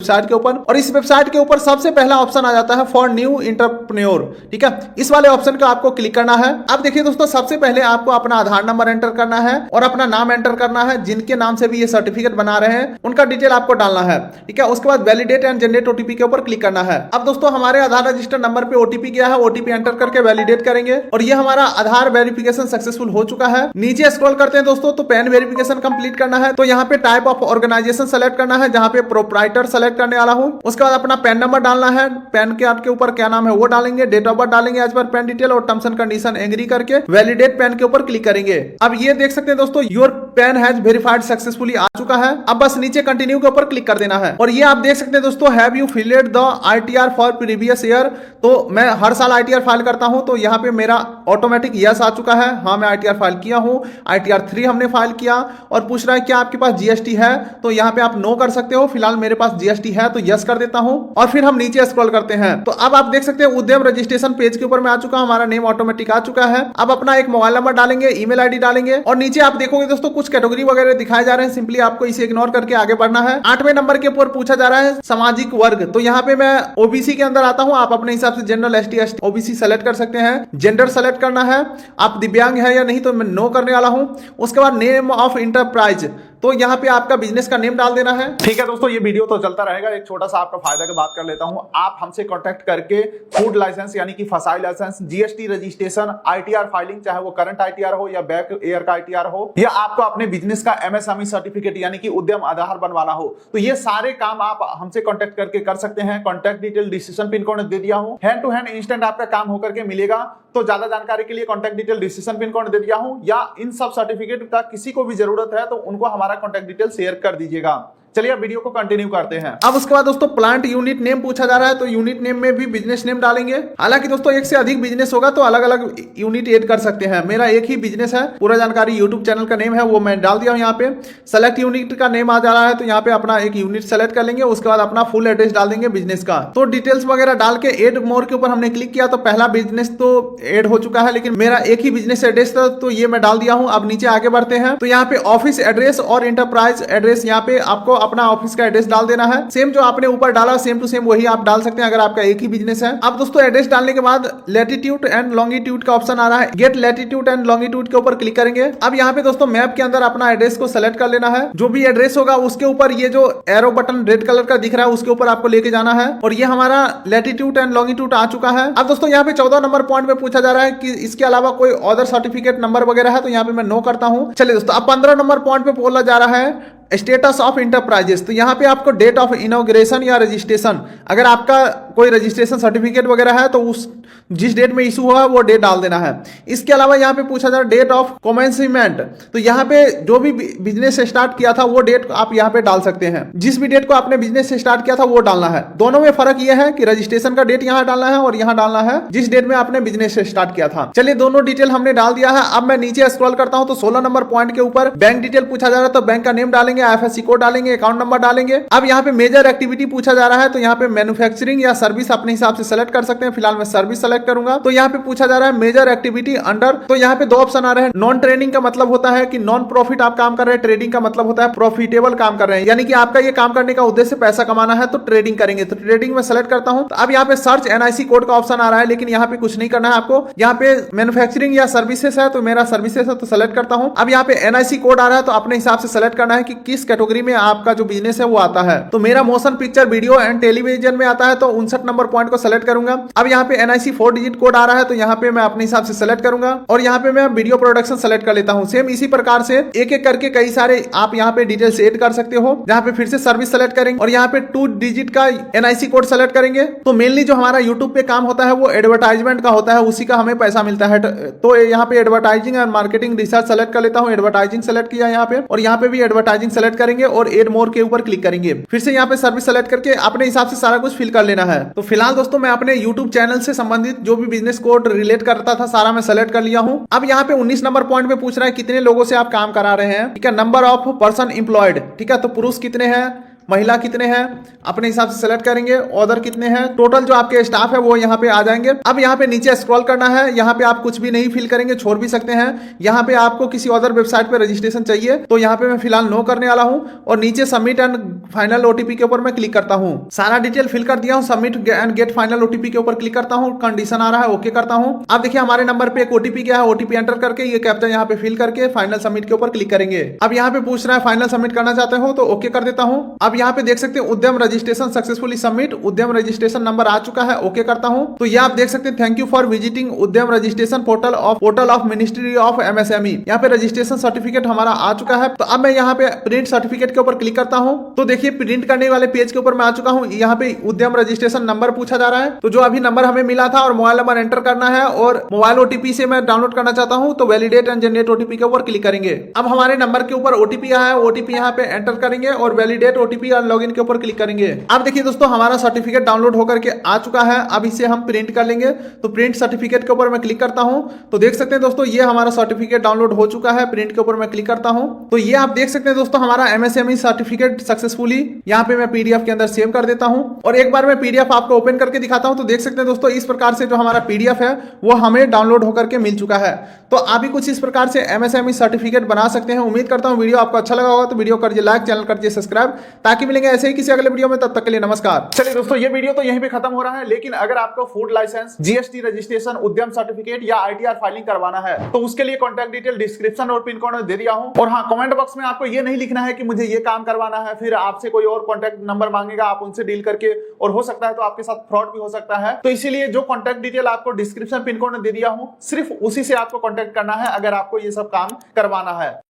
Website के ऊपर। और इस वेबसाइट के ऊपर सबसे पहला ऑप्शन आ जाता है फॉर न्यू एंटरप्रेन्योर, ठीक है। इस वाले ऑप्शन को आपको क्लिक करना है। अब देखिए दोस्तों, सबसे पहले आपको अपना आधार नंबर एंटर करना है और अपना नाम एंटर करना है। जिनके नाम से भी ये सर्टिफिकेट बना रहे हैं उनका डिटेल आपको डालना है, ठीक है। उसके बाद वैलिडेट एंड जनरेट ओटीपी के ऊपर क्लिक करना है। अब दोस्तों हमारे आधार रजिस्टर नंबर पे ओटीपी गया है, ओटीपी एंटर करके वैलिडेट करेंगे और ये हमारा आधार वेरिफिकेशन सक्सेसफुल हो चुका है। नीचे स्क्रॉल करते हैं दोस्तों तो पैन वेरिफिकेशन कंप्लीट करना है। तो यहाँ पे टाइप ऑफ ऑर्गेनाइजेशन सेलेक्ट करना है, जहां पे प्रोप्राइटर सेलेक्ट करने वाला हूं। उसके बाद अपना पैन नंबर डालना है, पैन कार्ड के ऊपर क्या नाम है वो डालेंगे, डेट ऑफ बर्थ डालेंगे एज पर पैन डिटेल और टर्म्स एंड कंडीशन एग्री करके वैलिडेट पैन के ऊपर क्लिक करेंगे। अब ये देख सकते हैं दोस्तों, your PAN has verified successfully आ चुका है। अब बस नीचे कंटिन्यू के ऊपर क्लिक कर देना है। और ये आप देख सकते हैं दोस्तों, have you filled the ITR for previous year. तो मैं हर साल आईटीआर फाइल करता हूं, तो यहाँ पे मेरा ऑटोमेटिक यस आ चुका है, हाँ मैं आईटीआर फाइल किया हूं। आईटीआर 3 हमने फाइल किया और पूछ रहा है क्या आपके पास जीएसटी है, तो यहाँ पे आप नो कर सकते हो। फिलहाल मेरे पास जीएसटी है तो यस कर देता हूं। और फिर हम नीचे स्क्रॉल करते हैं तो अब आप देख सकते हैं उद्यम रजिस्ट्रेशन पेज के ऊपर मैं आ चुका हूं, हमारा नेम ऑटोमेटिक आ चुका है। अब अपना एक मोबाइल नंबर डालेंगे, ईमेल आईडी डालेंगे और नीचे आप देखोगे दोस्तों कुछ कैटेगरी वगैरह दिखाए जा रहे हैं। सिंपली आपको इसे इग्नोर करके आगे बढ़ना है। 8वें नंबर के ऊपर पूछा जा रहा है सामाजिक वर्ग, तो यहाँ पे मैं ओबीसी के अंदर आता हूँ। आप अपने हिसाब से जनरल, एसटी, ओबीसी सेलेक्ट कर सकते हैं। जेंडर सेलेक्ट करना है, आप दिव्यांग है या नहीं, तो मैं नो करने वाला हूँ। उसके बाद नेम ऑफ इंटरप्राइज, तो यहाँ पे आपका बिजनेस का नेम डाल देना है। ठीक है दोस्तों, ये वीडियो तो चलता रहेगा। एक छोटा सा आपका फायदा की बात कर लेता हूँ। आप हमसे कांटेक्ट करके फूड लाइसेंस यानी कि FSSAI license, GST registration, ITR filing, चाहे वो करंट आईटीआर हो या बैक ईयर का आईटीआर हो, या आपको अपने बिजनेस का एमएसएमई सर्टिफिकेट यानी कि उद्यम आधार बनवाना हो, तो ये सारे काम आप हमसे कांटेक्ट करके कर सकते हैं। Contact detail description pin code दे दिया हूं, हैंड टू हैंड इंस्टेंट आपका काम होकर के मिलेगा। तो ज्यादा जानकारी के लिए contact detail description pin code दे दिया हूं, या इन सब सर्टिफिकेट का किसी को भी जरूरत है तो उनको हमारा कांटेक्ट डिटेल शेयर कर दीजिएगा। चलिए अब वीडियो को कंटिन्यू करते हैं। अब उसके बाद दोस्तों प्लांट यूनिट नेम पूछा जा रहा है, तो यूनिट नेम में भी बिजनेस नेम डालेंगे। हालांकि दोस्तों एक से अधिक बिजनेस होगा तो अलग अलग यूनिट ऐड कर सकते हैं। मेरा एक ही बिजनेस है, पूरा जानकारी यूट्यूब चैनल का नेम है वो मैं डाल दिया हूं। यहाँ पे सेलेक्ट यूनिट का नेम आ जा रहा है, तो यहाँ पे अपना एक यूनिट सेलेक्ट कर लेंगे। उसके बाद अपना फुल एड्रेस डाल देंगे बिजनेस का। तो डिटेल्स वगैरह डाल के एड मोर के ऊपर हमने क्लिक किया तो पहला बिजनेस तो एड हो चुका है, लेकिन मेरा एक ही बिजनेस एड्रेस था तो ये मैं डाल दिया हूँ। अब नीचे आगे बढ़ते हैं तो यहाँ पे ऑफिस एड्रेस और इंटरप्राइज एड्रेस, यहाँ पे आपको अपना ऑफिस का एड्रेस डाल देना है। सेम जो आपने ऊपर डाला सेम टू सेम वही आप डाल सकते हैं अगर आपका एक ही बिजनेस है। अब दोस्तों एड्रेस डालने के बाद लैटिट्यूड एंड लॉन्गिट्यूड का ऑप्शन आ रहा है, गेट लैटिट्यूड एंड लॉन्गिट्यूड के ऊपर क्लिक करेंगे। अब यहाँ पे दोस्तों मैप के अंदर अपना एड्रेस को सेलेक्ट कर लेना है। जो भी एड्रेस होगा उसके ऊपर ये जो एरो बटन रेड कलर का दिख रहा है उसके ऊपर आपको लेके जाना है और ये हमारा लैटिट्यूड एंड लॉन्गिट्यूड आ चुका है। अब दोस्तों यहाँ पे 14 नंबर पॉइंट में पूछा जा रहा है कि इसके अलावा कोई अदर सर्टिफिकेट नंबर वगैरह है, तो यहाँ पे मैं नो करता हूँ। चलिए दोस्तों अब 15 नंबर पॉइंट पे बोला जा रहा है स्टेटस ऑफ इंटरप्राइजेस, तो यहाँ पे आपको डेट ऑफ इनॉग्रेशन या रजिस्ट्रेशन, अगर आपका कोई रजिस्ट्रेशन सर्टिफिकेट वगैरह है तो उस जिस डेट में इशू हुआ वो डेट डाल देना है। इसके अलावा यहाँ पे पूछा जा रहा है डेट ऑफ कमेंसमेंट, तो यहाँ पे जो भी बिजनेस स्टार्ट किया था वो डेट आप यहाँ पे डाल सकते हैं। जिस भी डेट को आपने बिजनेस स्टार्ट किया था वो डालना है। दोनों में फर्क यह है कि रजिस्ट्रेशन का डेट यहाँ डालना है और यहाँ डालना है जिस डेट में आपने बिजनेस स्टार्ट किया था। चलिए दोनों डिटेल हमने डाल दिया है। अब मैं नीचे स्क्रॉल करता हूँ तो 16 नंबर पॉइंट के ऊपर बैंक डिटेल पूछा जा रहा है, तो बैंक का नेम डालेंगे, आईएफएससी कोड डालेंगे, अकाउंट नंबर डालेंगे। अब यहाँ पे मेजर एक्टिविटी पूछा जा रहा है, तो यहाँ पे मैन्युफैक्चरिंग या सर्विस अपने हिसाब से सेलेक्ट कर सकते हैं। फिलहाल मैं सर्विस सेलेक्ट करूंगा। तो यहाँ पे पूछा जा रहा है मेजर एक्टिविटी अंडर, तो यहाँ पे 2 ऑप्शन आ रहे हैं। नॉन ट्रेडिंग का मतलब होता है कि नॉन प्रॉफिट आप काम कर रहे हैं, ट्रेडिंग का मतलब होता है प्रॉफिटेबल काम कर रहे हैं, यानी कि आपका ये काम करने का उद्देश्य पैसा कमाना है तो ट्रेडिंग करेंगे। तो ट्रेडिंग में सेलेक्ट करता हूं। तो अब यहाँ पे सर्च एनआईसी कोड का ऑप्शन आ रहा है, लेकिन यहाँ पे कुछ नहीं करना है आपको। यहाँ पे मैन्युफैक्चरिंग या सर्विसेज है तो मेरा सर्विसेज है तो सेलेक्ट करता हूं। अब यहाँ पे एनआईसी कोड आ रहा है तो अपने हिसाब से सेलेक्ट करना है कि किस कैटेगरी में आपका जो बिजनेस है वो आता है। तो मेरा motion picture video and television में आता है, तो 59 नंबर पॉइंट को सेलेक्ट करूंगा। अब यहाँ पे एनआईसी 4 डिजिट कोड आ रहा है, तो यहाँ पे मैं अपने हिसाब से सेलेक्ट करूंगा और यहाँ पे मैं वीडियो प्रोडक्शन सेलेक्ट कर लेता हूँ। सेम इसी प्रकार से एक एक करके कई सारे आप यहाँ पे डिटेल्स ऐड कर सकते हो। यहाँ पे फिर से सर्विस सेलेक्ट करेंगे और यहाँ पे 2 डिजिट का एनआईसी कोड सेलेक्ट करेंगे। तो मेनली जो हमारा यूट्यूब पे काम होता है वो एडवर्टाइजमेंट का होता है, उसी का हमें पैसा मिलता है। तो यहाँ पे advertising and marketing research select कर लेता हूँ। एडवर्टाइजिंग सेलेक्ट किया यहाँ पे और यहाँ पे भी एडवर्टाइजिंग सेलेक्ट करेंगे और एड मोर के ऊपर क्लिक करेंगे। फिर से यहाँ पे सर्विस सेलेक्ट करके अपने हिसाब से सारा कुछ फिल कर लेना है। तो फिलहाल दोस्तों मैं अपने यूट्यूब चैनल से संबंधित जो भी बिजनेस कोड रिलेट करता था सारा मैं सेलेक्ट कर लिया हूँ। अब यहाँ पे 19 नंबर पॉइंट पे पूछ रहा है कितने लोगों से आप काम करा रहे हैं, ठीक है। नंबर ऑफ पर्सन एम्प्लॉयड, ठीक है। तो पुरुष कितने हैं, महिला कितने हैं अपने हिसाब से सेलेक्ट करेंगे, ऑर्डर कितने हैं, टोटल जो आपके स्टाफ है वो यहाँ पे आ जाएंगे। अब यहाँ पे नीचे स्क्रॉल करना है, यहाँ पे आप कुछ भी नहीं फिल करेंगे, छोड़ भी सकते हैं। यहाँ पे आपको किसी अदर वेबसाइट पे रजिस्ट्रेशन चाहिए तो यहाँ पे मैं फिलहाल नो करने वाला हूँ और नीचे सबमिट एंड फाइनल ओटीपी के ऊपर मैं क्लिक करता हूँ। सारा डिटेल फिल कर दिया हूँ, submit and get final OTP के ऊपर क्लिक करता हूँ, कंडीशन आ रहा है ओके करता हूँ। अब देखिए हमारे नंबर पे एक ओटीपी गया है, ओटीपी एंटर करके ये कैप्चा यहाँ पे फिल करके फाइनल सबमिट के ऊपर क्लिक करेंगे। अब यहाँ पे पूछ रहा है फाइनल सबमिट करना चाहते हो तो ओके कर देता हूँ। अब यहाँ पे देख सकते हैं उद्यम रजिस्ट्रेशन सक्सेसफुली सबमिट, उद्यम रजिस्ट्रेशन नंबर आ चुका है, ओके करता हूँ। तो ये आप देख सकते हैं थैंक यू फॉर विजिटिंग उद्यम registration portal of ministry of MSME. यहाँ पे रजिस्ट्रेशन सर्टिफिकेट हमारा आ चुका है। तो अब मैं यहाँ पे प्रिंट सर्टिफिकेट के ऊपर क्लिक करता हूँ तो देखिए प्रिंट करने वाले पेज के ऊपर मैं आ चुका हूँ। यहाँ पे उद्यम रजिस्ट्रेशन नंबर पूछा जा रहा है, तो जो अभी नंबर हमें मिला था और मोबाइल नंबर एंटर करना है और मोबाइल ओटीपी से मैं डाउनलोड करना चाहता हूँ तो वैलिडेट एंड जनरेट ओटीपी के ऊपर क्लिक करेंगे। अब हमारे नंबर के ऊपर ओटीपी आया है, ओटीपी यहाँ पे एंटर करेंगे और वैलिडेट ओटीपी और लॉगिन के ऊपर क्लिक करेंगे। अब देखिए दोस्तों हमारा सर्टिफिकेट डाउनलोड होकर के आ चुका है। अब इसे हम प्रिंट कर लेंगे तो प्रिंट सर्टिफिकेट के ऊपर मैं क्लिक करता हूं तो देख सकते हैं दोस्तों ये हमारा सर्टिफिकेट डाउनलोड हो चुका है। प्रिंट के ऊपर मैं क्लिक करता हूं तो ये आप देख सकते हैं दोस्तों हमारा एमएसएमई सर्टिफिकेट सक्सेसफुली यहाँ पे मैं पीडीएफ के अंदर सेव कर देता हूं और एक बार मैं पीडीएफ आपको ओपन करके दिखाता हूं तो देख सकते हैं दोस्तों इस प्रकार से जो हमारा पीडीएफ है वो हमें डाउनलोड होकर के मिल चुका है। तो आप भी कुछ इस प्रकार से एमएसएमई सर्टिफिकेट बना सकते हैं। उम्मीद करता हूं वीडियो आपको अच्छा लगा होगा, तो वीडियो करिए लाइक, चैनल करिए सब्सक्राइब, ताकि मिलेंगे ऐसे ही किसी अगले वीडियो में। तब तक के लिए नमस्कार। चलिए दोस्तों ये वीडियो तो यहीं पे खत्म हो रहा है, लेकिन अगर आपको फूड लाइसेंस, जीएसटी रजिस्ट्रेशन, उद्यम सर्टिफिकेट या आईटीआर फाइलिंग करवाना है तो उसके लिए कॉन्टैक्ट डिटेल डिस्क्रिप्शन और पिन कोड में दे दिया हूं। और हाँ, कमेंट बॉक्स में आपको ये नहीं लिखना है कि मुझे ये काम करवाना है, फिर आपसे कोई और कॉन्टैक्ट नंबर मांगेगा, आप उनसे डील करके, और हो सकता है तो आपके साथ फ्रॉड भी हो सकता है। तो इसीलिए जो कॉन्टैक्ट डिटेल आपको डिस्क्रिप्शन पिन कोड में दे दिया हूं सिर्फ उसी से आपको कॉन्टैक्ट करना है अगर आपको ये सब काम करवाना है।